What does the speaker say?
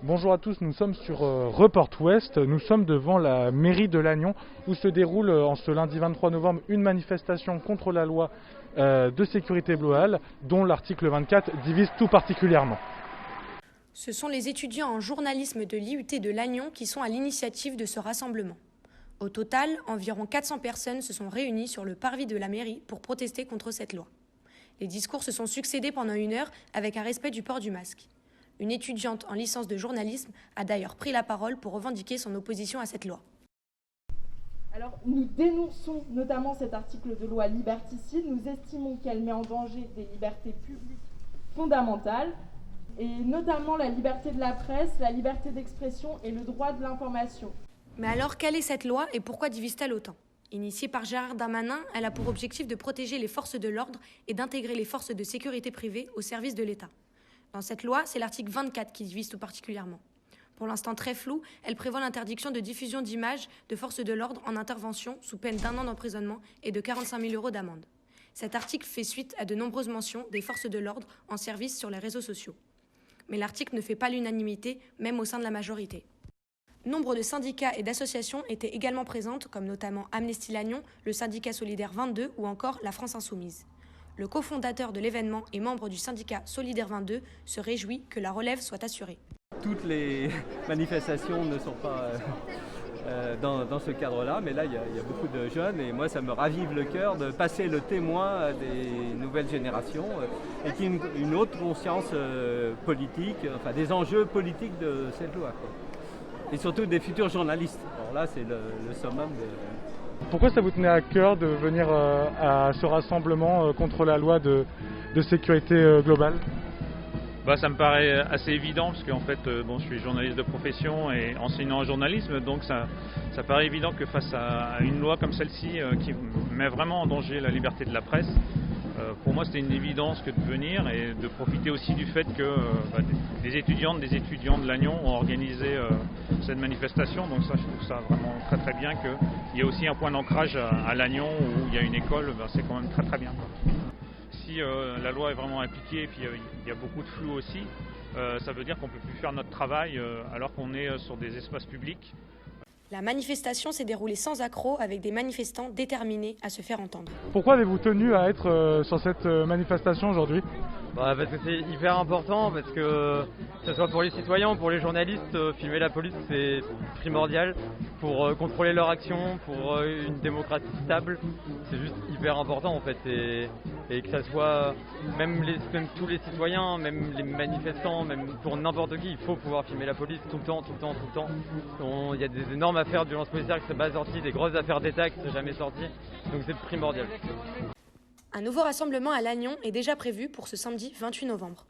Bonjour à tous, nous sommes sur Report Ouest, nous sommes devant la mairie de Lannion où se déroule en ce lundi 23 novembre une manifestation contre la loi de sécurité globale dont l'article 24 divise tout particulièrement. Ce sont les étudiants en journalisme de l'IUT de Lannion qui sont à l'initiative de ce rassemblement. Au total, environ 400 personnes se sont réunies sur le parvis de la mairie pour protester contre cette loi. Les discours se sont succédés pendant 1 heure avec un respect du port du masque. Une étudiante en licence de journalisme a d'ailleurs pris la parole pour revendiquer son opposition à cette loi. Alors, nous dénonçons notamment cet article de loi liberticide. Nous estimons qu'elle met en danger des libertés publiques fondamentales, et notamment la liberté de la presse, la liberté d'expression et le droit de l'information. Mais alors, quelle est cette loi et pourquoi divise-t-elle autant ? Initiée par Gérald Darmanin, elle a pour objectif de protéger les forces de l'ordre et d'intégrer les forces de sécurité privées au service de l'État. Dans cette loi, c'est l'article 24 qui divise tout particulièrement. Pour l'instant très floue, elle prévoit l'interdiction de diffusion d'images de forces de l'ordre en intervention sous peine d'1 an d'emprisonnement et de 45 000 € d'amende. Cet article fait suite à de nombreuses mentions des forces de l'ordre en service sur les réseaux sociaux. Mais l'article ne fait pas l'unanimité, même au sein de la majorité. Nombre de syndicats et d'associations étaient également présentes, comme notamment Amnesty Lannion, le syndicat solidaire 22 ou encore la France Insoumise. Le cofondateur de l'événement et membre du syndicat Solidaire 22 se réjouit que la relève soit assurée. Toutes les manifestations ne sont pas dans ce cadre-là, mais là il y a beaucoup de jeunes et moi ça me ravive le cœur de passer le témoin à des nouvelles générations et qui ont une autre conscience politique, enfin des enjeux politiques de cette loi, quoi. Et surtout des futurs journalistes. Alors là c'est le summum de... Pourquoi ça vous tenait à cœur de venir à ce rassemblement contre la loi de sécurité globale ? Ça me paraît assez évident parce qu'en fait je suis journaliste de profession et enseignant en journalisme, donc ça paraît évident que face à une loi comme celle-ci qui met vraiment en danger la liberté de la presse, pour moi c'était une évidence que de venir et de profiter aussi du fait que des étudiants de Lannion ont organisé cette manifestation, donc ça je trouve ça vraiment très très bien qu'il y ait aussi un point d'ancrage à Lannion où il y a une école, c'est quand même très très bien. Si la loi est vraiment appliquée et puis il y a beaucoup de flou aussi, ça veut dire qu'on ne peut plus faire notre travail alors qu'on est sur des espaces publics. La manifestation s'est déroulée sans accroc avec des manifestants déterminés à se faire entendre. Pourquoi avez-vous tenu à être sur cette manifestation aujourd'hui ? Parce que c'est hyper important, parce que ce soit pour les citoyens ou pour les journalistes, filmer la police c'est primordial pour contrôler leur action, pour une démocratie stable. C'est juste hyper important en fait, et que ça soit même tous les citoyens, même les manifestants, même pour n'importe qui, il faut pouvoir filmer la police tout le temps. Il y a des énormes affaires de violence policière qui ne sont pas sorties, des grosses affaires d'État qui ne sont jamais sorties, donc c'est primordial. Un nouveau rassemblement à Lannion est déjà prévu pour ce samedi 28 novembre.